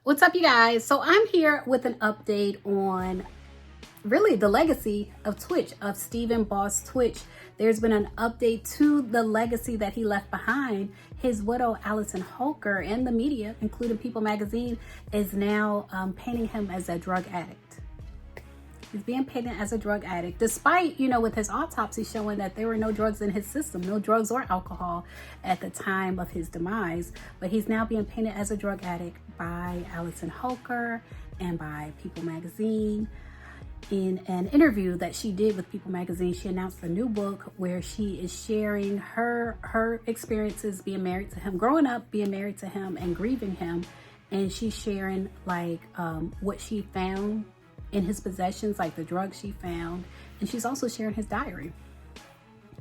What's up, you guys? So I'm here with an update on really the legacy of Twitch, of Stephen Boss Twitch. There's been an update to the legacy that he left behind. His widow, Allison Holker, and the media, including People magazine, is now painting him as a drug addict. He's being painted as a drug addict, despite, with his autopsy showing that there were no drugs in his system, no drugs or alcohol at the time of his demise. But he's now being painted as a drug addict by Allison Holker and by People magazine. In an interview that she did with People magazine, she announced a new book where she is sharing her experiences being married to him, growing up, being married to him, and grieving him. And she's sharing what she found in his possessions, like the drugs she found. And she's also sharing his diary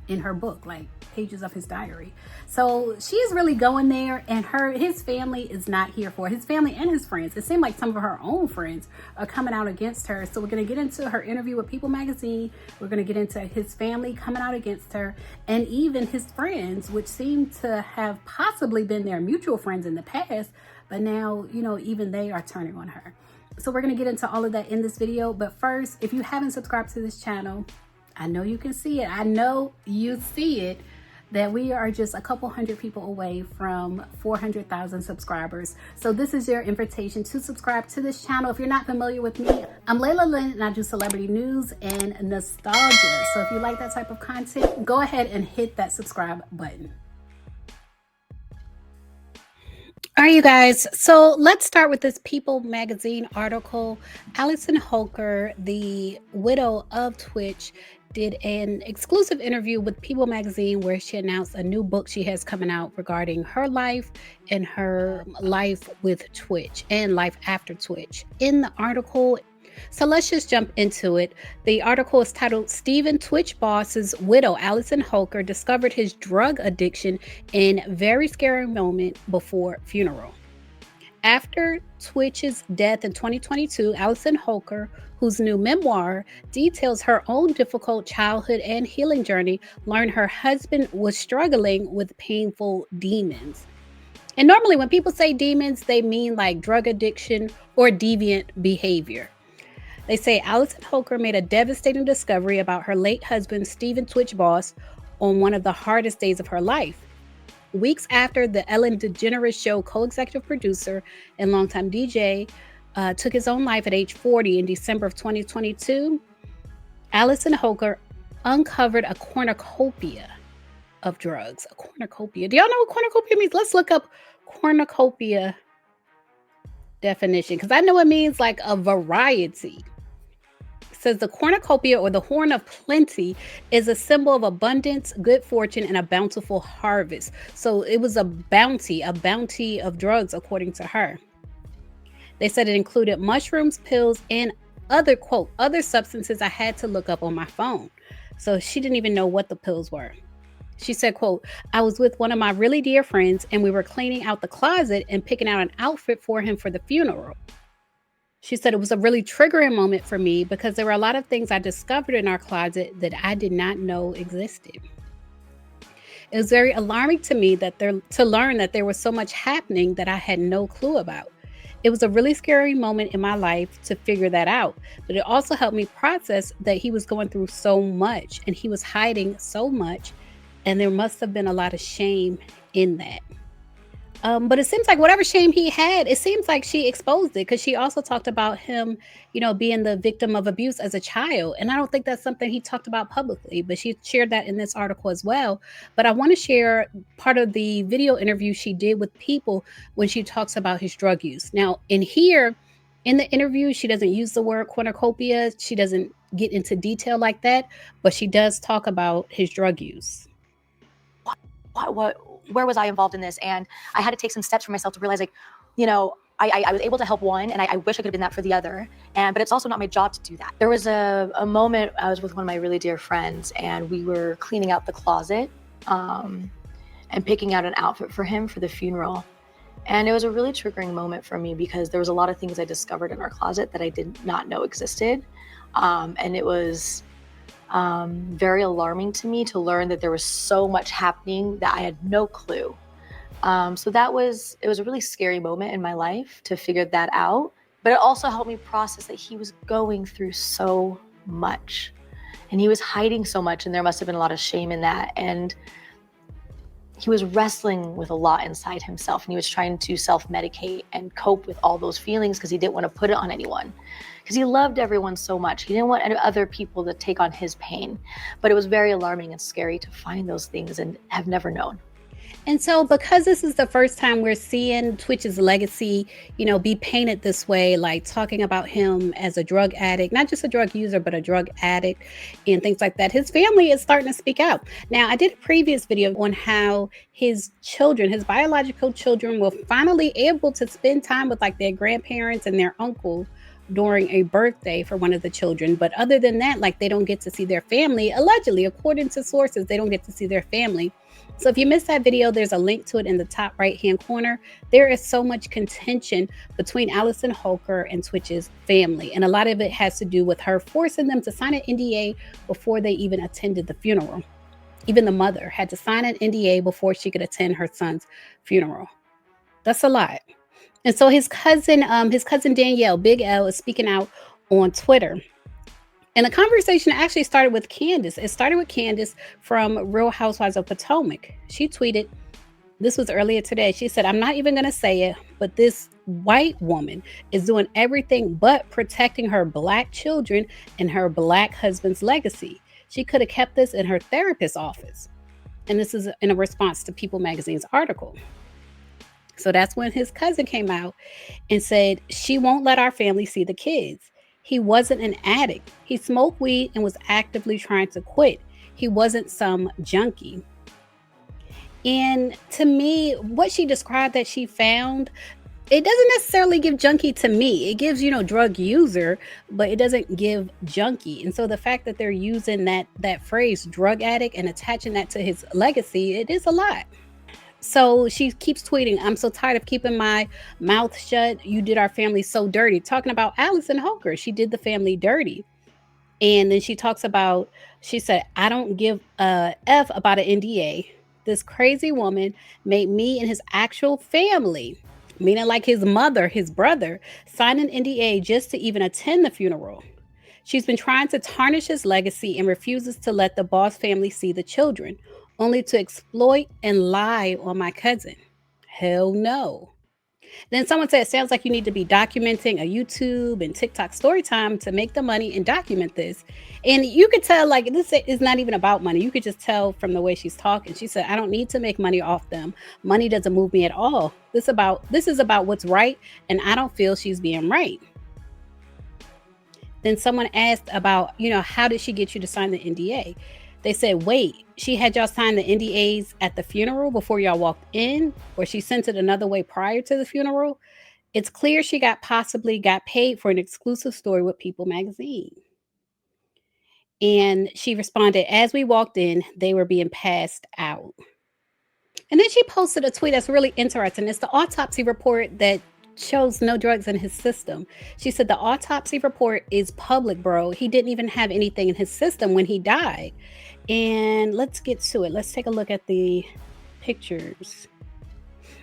in her book, like pages of his diary. So she's really going there, and his family is not here for it. His family and his friends. It seemed like some of her own friends are coming out against her. So we're going to get into her interview with People magazine. We're going to get into his family coming out against her, and even his friends, which seem to have possibly been their mutual friends in the past, but now, even they are turning on her. So we're going to get into all of that in this video. But first, if you haven't subscribed to this channel, I know you can see it. I know you see it, that we are just a couple hundred people away from 400,000 subscribers. So this is your invitation to subscribe to this channel. If you're not familiar with me, I'm Layla Lynn, and I do celebrity news and nostalgia. So if you like that type of content, go ahead and hit that subscribe button. All right, you guys, so let's start with this People magazine article. Allison Holker, the widow of Twitch, did an exclusive interview with People magazine where she announced a new book she has coming out regarding her life and her life with Twitch and life after Twitch. In the article, so let's just jump into it. The article is titled, Stephen Twitch Boss's widow, Allison Holker, discovered his drug addiction in very scary moment before funeral. After Twitch's death in 2022, Allison Holker, whose new memoir details her own difficult childhood and healing journey, learned her husband was struggling with painful demons. And normally when people say demons, they mean like drug addiction or deviant behavior. They say Allison Holker made a devastating discovery about her late husband, Stephen Twitch Boss, on one of the hardest days of her life. Weeks after the Ellen DeGeneres Show co-executive producer and longtime DJ took his own life at age 40 in December of 2022, Allison Holker uncovered a cornucopia of drugs. A cornucopia. Do y'all know what cornucopia means? Let's look up cornucopia definition, because I know it means like a variety. Says the cornucopia, or the horn of plenty, is a symbol of abundance, good fortune, and a bountiful harvest. So it was a bounty of drugs, according to her. They said it included mushrooms, pills, and other substances I had to look up on my phone. So she didn't even know what the pills were. She said, quote, I was with one of my really dear friends, and we were cleaning out the closet and picking out an outfit for him for the funeral. She said it was a really triggering moment for me because there were a lot of things I discovered in our closet that I did not know existed. It was very alarming to me to learn that there was so much happening that I had no clue about. It was a really scary moment in my life to figure that out, but it also helped me process that he was going through so much and he was hiding so much, and there must have been a lot of shame in that. But it seems like whatever shame he had, it seems like she exposed it, because she also talked about him, being the victim of abuse as a child. And I don't think that's something he talked about publicly, but she shared that in this article as well. But I want to share part of the video interview she did with People when she talks about his drug use. Now, in the interview, she doesn't use the word cornucopia. She doesn't get into detail like that, but she does talk about his drug use. Where was I involved in this? And I had to take some steps for myself to realize, I was able to help one, and I wish I could have been that for the other. But it's also not my job to do that. There was a moment I was with one of my really dear friends, and we were cleaning out the closet and picking out an outfit for him for the funeral. And it was a really triggering moment for me because there was a lot of things I discovered in our closet that I did not know existed. And it was very alarming to me to learn that there was so much happening that I had no clue. So it was a really scary moment in my life to figure that out. But it also helped me process that he was going through so much and he was hiding so much, and there must have been a lot of shame in that. And he was wrestling with a lot inside himself, and he was trying to self-medicate and cope with all those feelings because he didn't want to put it on anyone, because he loved everyone so much. He didn't want other people to take on his pain. But it was very alarming and scary to find those things and have never known. And so, because this is the first time we're seeing Twitch's legacy, be painted this way, like talking about him as a drug addict, not just a drug user, but a drug addict and things like that, his family is starting to speak out. Now, I did a previous video on how his children, his biological children, were finally able to spend time with like their grandparents and their uncle during a birthday for one of the children. But other than that, like, they don't get to see their family. Allegedly, according to sources, they don't get to see their family. So if you missed that video, there's a link to it in the top right-hand corner. There is so much contention between Allison Holker and Twitch's family. And a lot of it has to do with her forcing them to sign an NDA before they even attended the funeral. Even the mother had to sign an NDA before she could attend her son's funeral. That's a lot. And so his cousin Danielle, Big L, is speaking out on Twitter. And the conversation actually started with Candace. It started with Candace from Real Housewives of Potomac. She tweeted, this was earlier today. She said, I'm not even going to say it, but this white woman is doing everything but protecting her Black children and her Black husband's legacy. She could have kept this in her therapist's office. And this is in a response to People Magazine's article. So that's when his cousin came out and said, she won't let our family see the kids. He wasn't an addict. He smoked weed and was actively trying to quit. He wasn't some junkie. And to me, what she described that she found, it doesn't necessarily give junkie to me. It gives, drug user, but it doesn't give junkie. And so the fact that they're using that phrase drug addict and attaching that to his legacy, it is a lot. So she keeps tweeting, I'm so tired of keeping my mouth shut. You did our family so dirty. Talking about Allison Holker. She did the family dirty. And then she talks about, she said, I don't give a F about an NDA. This crazy woman made me and his actual family, meaning like his mother, his brother, sign an NDA just to even attend the funeral. She's been trying to tarnish his legacy and refuses to let the Boss family see the children, only to exploit and lie on my cousin. Hell no. Then someone said, it sounds like you need to be documenting a YouTube and TikTok story time to make the money and document this. And you could tell, like, this is not even about money. You could just tell from the way she's talking. She said, I don't need to make money off them. Money doesn't move me at all. This is about what's right, and I don't feel she's being right. Then someone asked about, how did she get you to sign the NDA? They said, wait, she had y'all sign the NDAs at the funeral before y'all walked in, or she sent it another way prior to the funeral? It's clear she possibly got paid for an exclusive story with People Magazine. And she responded, as we walked in, they were being passed out. And then she posted a tweet that's really interesting. It's the autopsy report that shows no drugs in his system. She said the autopsy report is public, bro. He didn't even have anything in his system when he died. And let's get to it. Let's take a look at the pictures.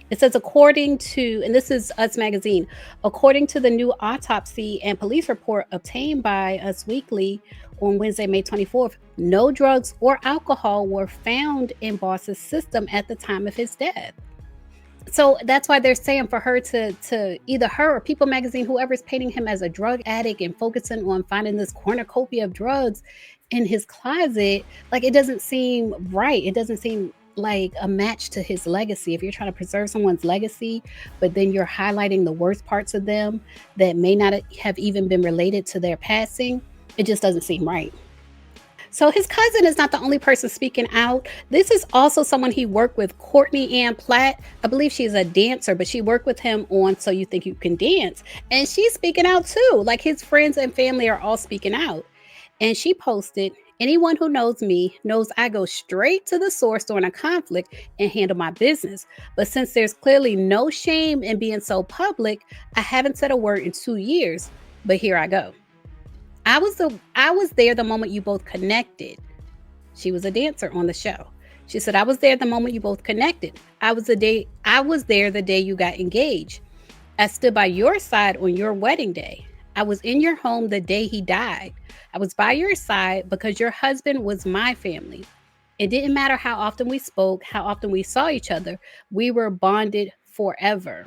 It says, according to, and this is Us Magazine, according to the new autopsy and police report obtained by Us Weekly on Wednesday, May 24th, no drugs or alcohol were found in Boss's system at the time of his death. So that's why they're saying for her to either her or People Magazine, whoever's painting him as a drug addict and focusing on finding this cornucopia of drugs in his closet, like, it doesn't seem right. It doesn't seem like a match to his legacy. If you're trying to preserve someone's legacy, but then you're highlighting the worst parts of them that may not have even been related to their passing, it just doesn't seem right. So his cousin is not the only person speaking out. This is also someone he worked with, Courtney Ann Platt. I believe she's a dancer, but she worked with him on So You Think You Can Dance. And she's speaking out too. Like, his friends and family are all speaking out. And she posted, anyone who knows me knows I go straight to the source during a conflict and handle my business. But since there's clearly no shame in being so public, I haven't said a word in 2 years, but here I go. I was there the moment you both connected. She was a dancer on the show. She said, I was there the moment you both connected. I was there the day you got engaged. I stood by your side on your wedding day. I was in your home the day he died. I was by your side because your husband was my family. It didn't matter how often we spoke, how often we saw each other. We were bonded forever.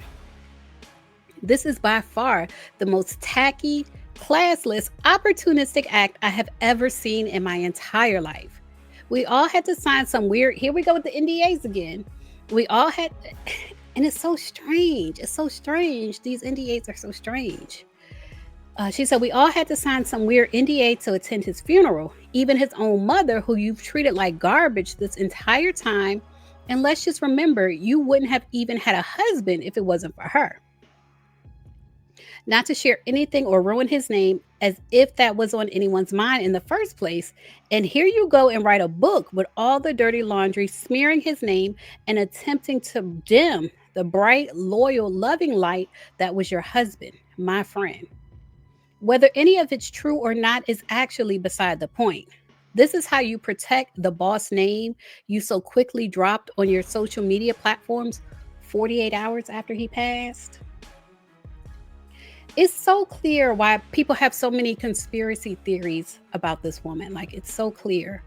This is by far the most tacky, classless, opportunistic act I have ever seen in my entire life. We all had to sign some weird, here we go with the NDAs again. We all had, and it's so strange. It's so strange. These NDAs are so strange. She said, we all had to sign some weird NDA to attend his funeral, even his own mother, who you've treated like garbage this entire time. And let's just remember, you wouldn't have even had a husband if it wasn't for her. Not to share anything or ruin his name, as if that was on anyone's mind in the first place. And here you go and write a book with all the dirty laundry, smearing his name and attempting to dim the bright, loyal, loving light that was your husband, my friend. Whether any of it's true or not is actually beside the point. This is how you protect the boss name you so quickly dropped on your social media platforms 48 hours after he passed. It's so clear why people have so many conspiracy theories about this woman. Like, it's so clear.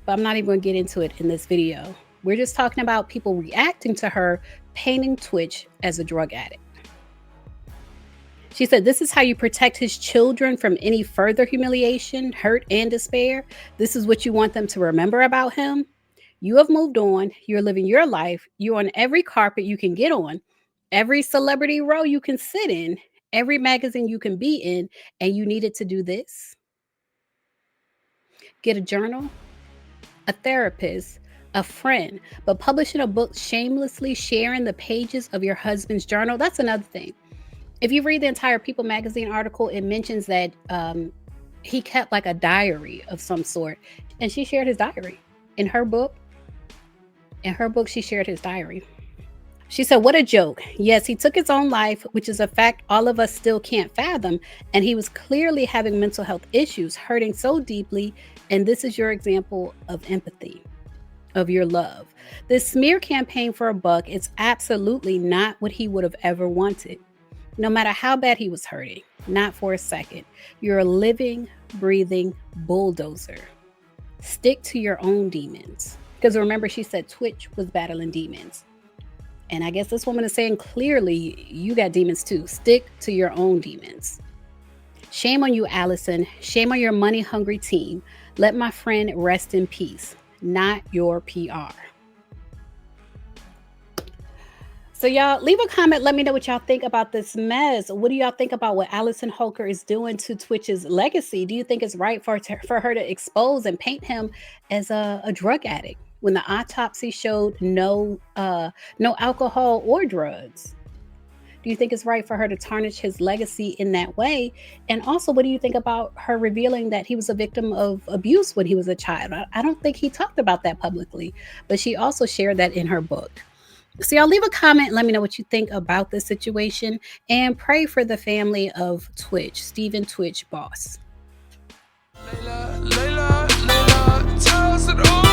But I'm not even going to get into it in this video. We're just talking about people reacting to her painting Twitch as a drug addict. She said, this is how you protect his children from any further humiliation, hurt, and despair. This is what you want them to remember about him. You have moved on. You're living your life. You're on every carpet you can get on, every celebrity row you can sit in, every magazine you can be in, and you needed to do this. Get a journal, a therapist, a friend, but publishing a book shamelessly sharing the pages of your husband's journal, that's another thing. If you read the entire People magazine article, it mentions that he kept like a diary of some sort, and she shared his diary in her book. In her book, she shared his diary. She said, what a joke. Yes, he took his own life, which is a fact all of us still can't fathom. And he was clearly having mental health issues, hurting so deeply. And this is your example of empathy, of your love. This smear campaign for a buck is absolutely not what he would have ever wanted. No matter how bad he was hurting, not for a second. You're a living, breathing bulldozer. Stick to your own demons. Because remember, she said Twitch was battling demons. And I guess this woman is saying clearly, you got demons too. Stick to your own demons. Shame on you, Allison. Shame on your money-hungry team. Let my friend rest in peace. Not your PR. So y'all, leave a comment. Let me know what y'all think about this mess. What do y'all think about what Allison Holker is doing to Twitch's legacy? Do you think it's right for her to expose and paint him as a drug addict when the autopsy showed no alcohol or drugs? Do you think it's right for her to tarnish his legacy in that way? And also, what do you think about her revealing that he was a victim of abuse when he was a child? I don't think he talked about that publicly, but she also shared that in her book. So y'all leave a comment. Let me know what you think about this situation, and pray for the family of Twitch, Stephen Twitch boss. Layla, Layla, Layla,